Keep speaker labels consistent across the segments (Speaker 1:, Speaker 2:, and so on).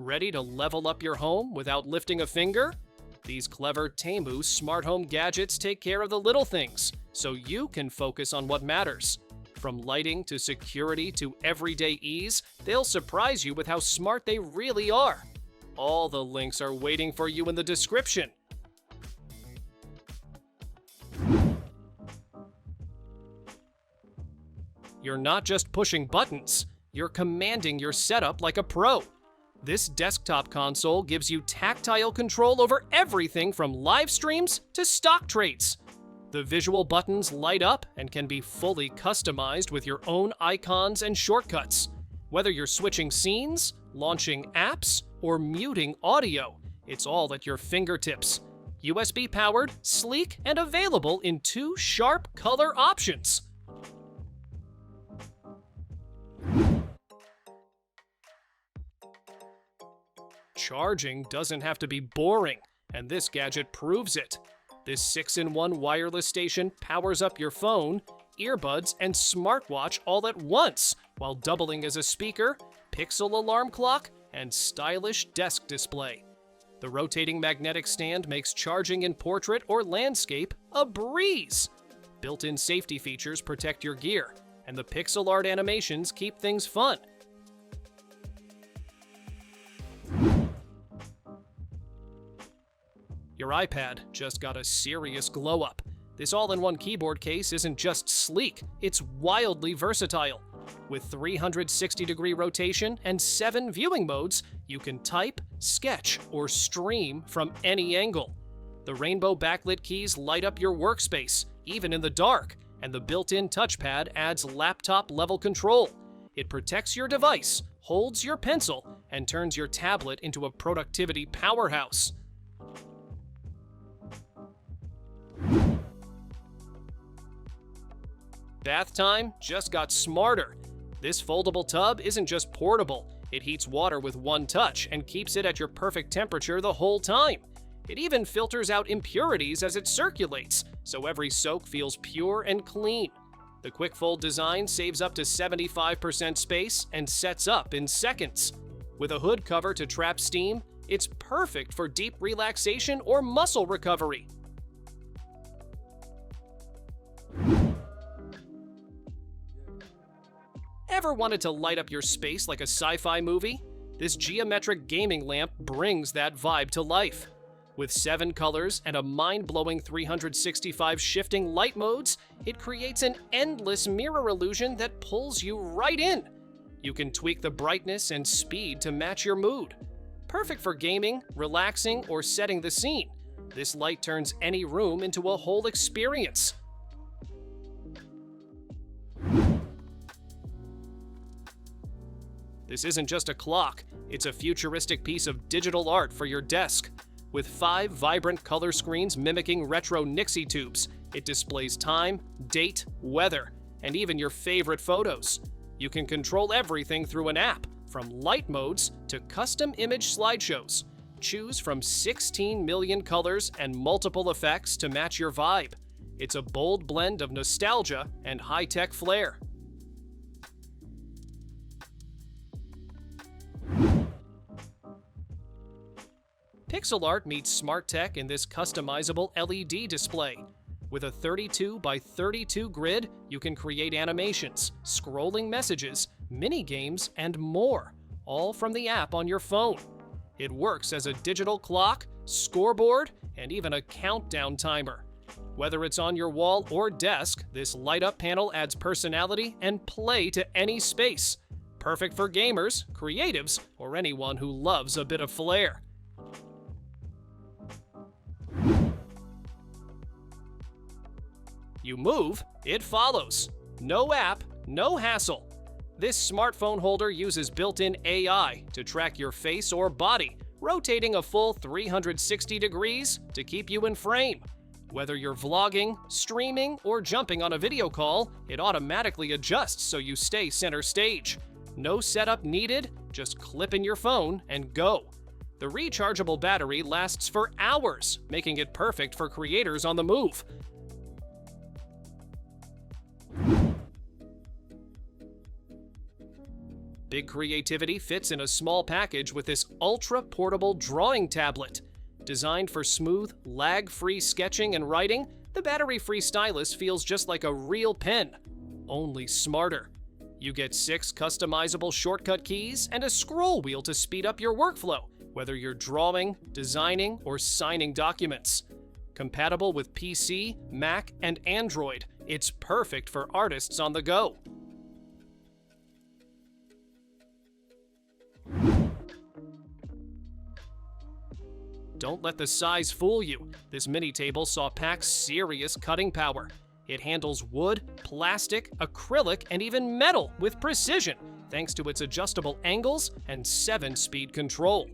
Speaker 1: Ready to level up your home without lifting a finger? These clever Temu smart home gadgets take care of the little things, so you can focus on what matters. From lighting to security to everyday ease, they'll surprise you with how smart they really are. All the links are waiting for you in the description. You're not just pushing buttons, you're commanding your setup like a pro. This desktop console gives you tactile control over everything from live streams to stock trades. The visual buttons light up and can be fully customized with your own icons and shortcuts. Whether you're switching scenes, launching apps, or muting audio, it's all at your fingertips. USB powered, sleek, and available in 2 sharp color options. Charging doesn't have to be boring, and this gadget proves it. This 6-in-1 wireless station powers up your phone, earbuds, and smartwatch all at once, while doubling as a speaker, pixel alarm clock, and stylish desk display. The rotating magnetic stand makes charging in portrait or landscape a breeze. Built-in safety features protect your gear, and the pixel art animations keep things fun. Your iPad just got a serious glow-up. This all-in-one keyboard case isn't just sleek, it's wildly versatile. With 360-degree rotation and 7 viewing modes, you can type, sketch, or stream from any angle. The rainbow backlit keys light up your workspace, even in the dark, and the built-in touchpad adds laptop-level control. It protects your device, holds your pencil, and turns your tablet into a productivity powerhouse. Bath time just got smarter. This foldable tub isn't just portable, it heats water with one touch and keeps it at your perfect temperature the whole time. It even filters out impurities as it circulates, so every soak feels pure and clean. The quick fold design saves up to 75% space and sets up in seconds. With a hood cover to trap steam, it's perfect for deep relaxation or muscle recovery. Ever wanted to light up your space like a sci-fi movie? This geometric gaming lamp brings that vibe to life. With 7 colors and a mind-blowing 365 shifting light modes, it creates an endless mirror illusion that pulls you right in. You can tweak the brightness and speed to match your mood. Perfect for gaming, relaxing, or setting the scene. This light turns any room into a whole experience. This isn't just a clock, it's a futuristic piece of digital art for your desk. With 5 vibrant color screens mimicking retro Nixie tubes, it displays time, date, weather, and even your favorite photos. You can control everything through an app, from light modes to custom image slideshows. Choose from 16 million colors and multiple effects to match your vibe. It's a bold blend of nostalgia and high-tech flair. Pixel art meets smart tech in this customizable LED display. With a 32 by 32 grid, you can create animations, scrolling messages, mini games, and more, all from the app on your phone. It works as a digital clock, scoreboard, and even a countdown timer. Whether it's on your wall or desk, this light-up panel adds personality and play to any space. Perfect for gamers, creatives, or anyone who loves a bit of flair. You move, it follows. No app, no hassle. This smartphone holder uses built-in AI to track your face or body, rotating a full 360 degrees to keep you in frame. Whether you're vlogging, streaming, or jumping on a video call, it automatically adjusts so you stay center stage. No setup needed, just clip in your phone and go. The rechargeable battery lasts for hours, making it perfect for creators on the move. Big creativity fits in a small package with this ultra-portable drawing tablet. Designed for smooth, lag-free sketching and writing, the battery-free stylus feels just like a real pen, only smarter. You get 6 customizable shortcut keys and a scroll wheel to speed up your workflow, whether you're drawing, designing, or signing documents. Compatible with PC, Mac, and Android, it's perfect for artists on the go. Don't let the size fool you. This mini table saw packs serious cutting power. It handles wood, plastic, acrylic, and even metal with precision, thanks to its adjustable angles and 7-speed control.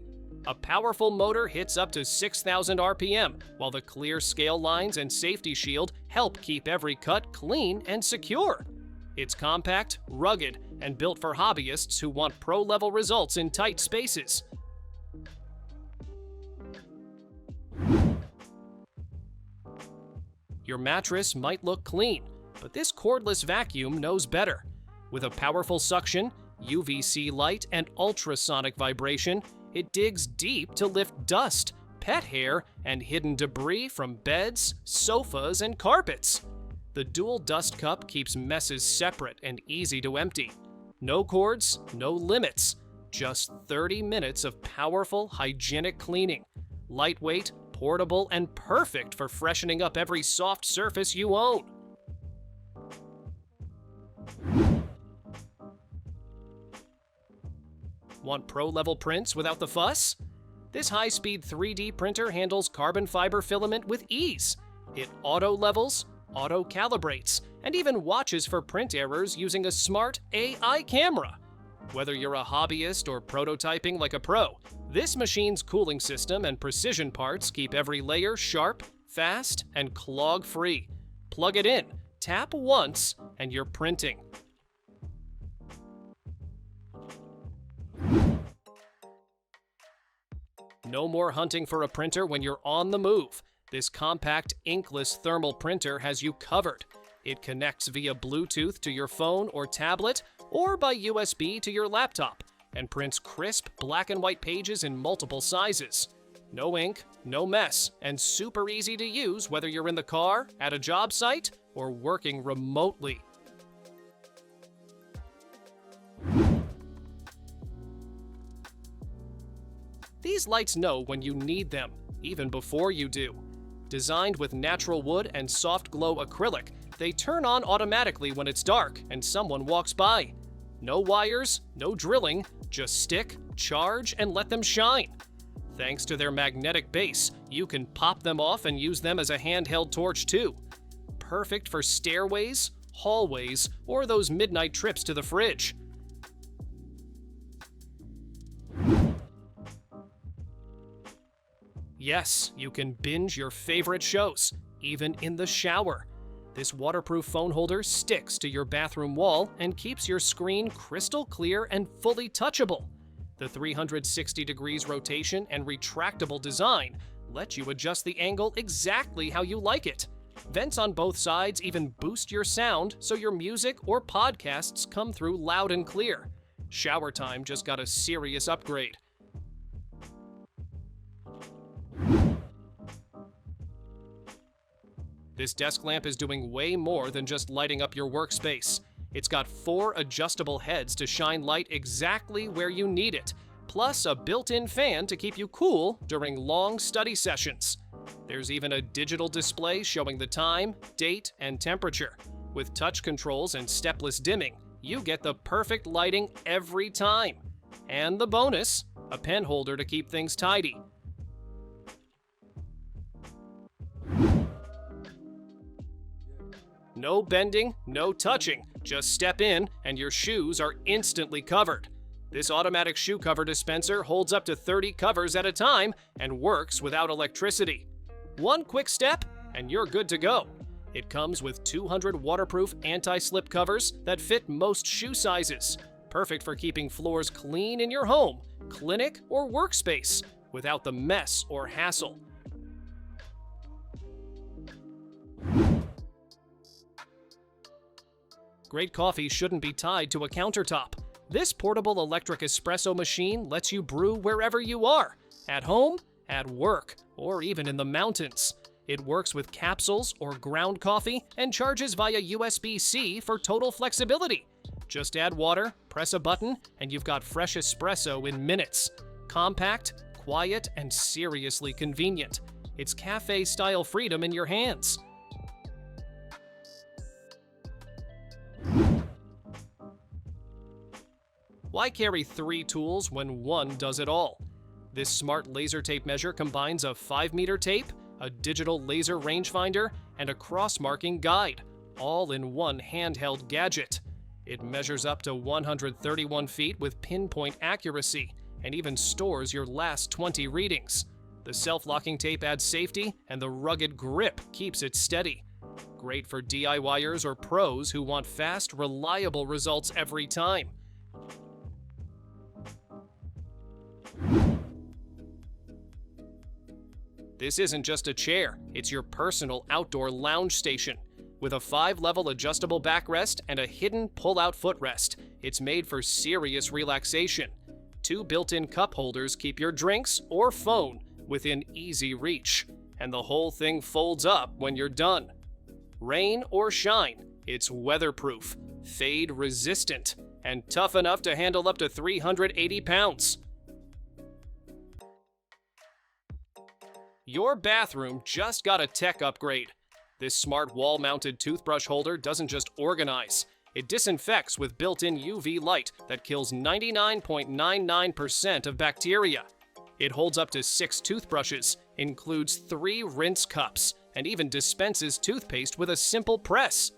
Speaker 1: A powerful motor hits up to 6,000 RPM, while the clear scale lines and safety shield help keep every cut clean and secure. It's compact, rugged, and built for hobbyists who want pro-level results in tight spaces. Your mattress might look clean, but this cordless vacuum knows better. With a powerful suction, UVC light, and ultrasonic vibration, it digs deep to lift dust, pet hair, and hidden debris from beds, sofas, and carpets. The dual dust cup keeps messes separate and easy to empty. No cords, no limits. Just 30 minutes of powerful, hygienic cleaning. Lightweight, portable, and perfect for freshening up every soft surface you own. Want pro-level prints without the fuss? This high-speed 3D printer handles carbon fiber filament with ease. It auto-levels, auto-calibrates, and even watches for print errors using a smart AI camera. Whether you're a hobbyist or prototyping like a pro, this machine's cooling system and precision parts keep every layer sharp, fast, and clog-free. Plug it in, tap once, and you're printing. No more hunting for a printer when you're on the move. This compact, inkless thermal printer has you covered. It connects via Bluetooth to your phone or tablet, or by USB to your laptop, and prints crisp black and white pages in multiple sizes. No ink, no mess, and super easy to use whether you're in the car, at a job site, or working remotely. These lights know when you need them, even before you do. Designed with natural wood and soft glow acrylic, they turn on automatically when it's dark and someone walks by. No wires, no drilling, just stick, charge, and let them shine. Thanks to their magnetic base, you can pop them off and use them as a handheld torch too. Perfect for stairways, hallways, or those midnight trips to the fridge. Yes, you can binge your favorite shows, even in the shower. This waterproof phone holder sticks to your bathroom wall and keeps your screen crystal clear and fully touchable. The 360 degrees rotation and retractable design let you adjust the angle exactly how you like it. Vents on both sides even boost your sound so your music or podcasts come through loud and clear. Shower time just got a serious upgrade. This desk lamp is doing way more than just lighting up your workspace. It's got 4 adjustable heads to shine light exactly where you need it, plus a built-in fan to keep you cool during long study sessions. There's even a digital display showing the time, date, and temperature. With touch controls and stepless dimming, you get the perfect lighting every time. And the bonus, a pen holder to keep things tidy. No bending, no touching. Just step in and your shoes are instantly covered. This automatic shoe cover dispenser holds up to 30 covers at a time and works without electricity. One quick step and you're good to go. It comes with 200 waterproof anti-slip covers that fit most shoe sizes. Perfect for keeping floors clean in your home, clinic, or workspace without the mess or hassle. Great coffee shouldn't be tied to a countertop. This portable electric espresso machine lets you brew wherever you are, at home, at work, or even in the mountains. It works with capsules or ground coffee and charges via USB-C for total flexibility. Just add water, press a button, and you've got fresh espresso in minutes. Compact, quiet, and seriously convenient. It's cafe-style freedom in your hands. Why carry 3 tools when one does it all? This smart laser tape measure combines a 5-meter tape, a digital laser rangefinder, and a cross-marking guide, all in one handheld gadget. It measures up to 131 feet with pinpoint accuracy, and even stores your last 20 readings. The self-locking tape adds safety, and the rugged grip keeps it steady. Great for DIYers or pros who want fast, reliable results every time. This isn't just a chair, it's your personal outdoor lounge station. With a 5-level adjustable backrest and a hidden pull-out footrest, it's made for serious relaxation. 2 built-in cup holders keep your drinks or phone within easy reach, and the whole thing folds up when you're done. Rain or shine, it's weatherproof, fade-resistant, and tough enough to handle up to 380 pounds. Your bathroom just got a tech upgrade. This smart wall-mounted toothbrush holder doesn't just organize, it disinfects with built-in UV light that kills 99.99% of bacteria. It holds up to 6 toothbrushes, includes 3 rinse cups, and even dispenses toothpaste with a simple press.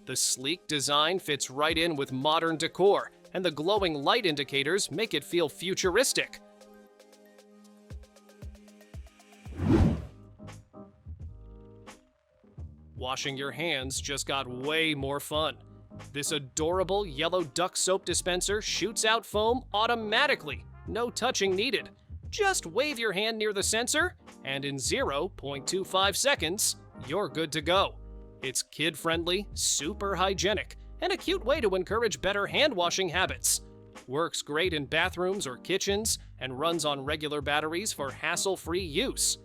Speaker 1: The sleek design fits right in with modern decor, and the glowing light indicators make it feel futuristic. Washing your hands just got way more fun. This adorable yellow duck soap dispenser shoots out foam automatically, no touching needed. Just wave your hand near the sensor, and in 0.25 seconds, you're good to go. It's kid-friendly, super hygienic, and a cute way to encourage better hand-washing habits. Works great in bathrooms or kitchens, and runs on regular batteries for hassle-free use.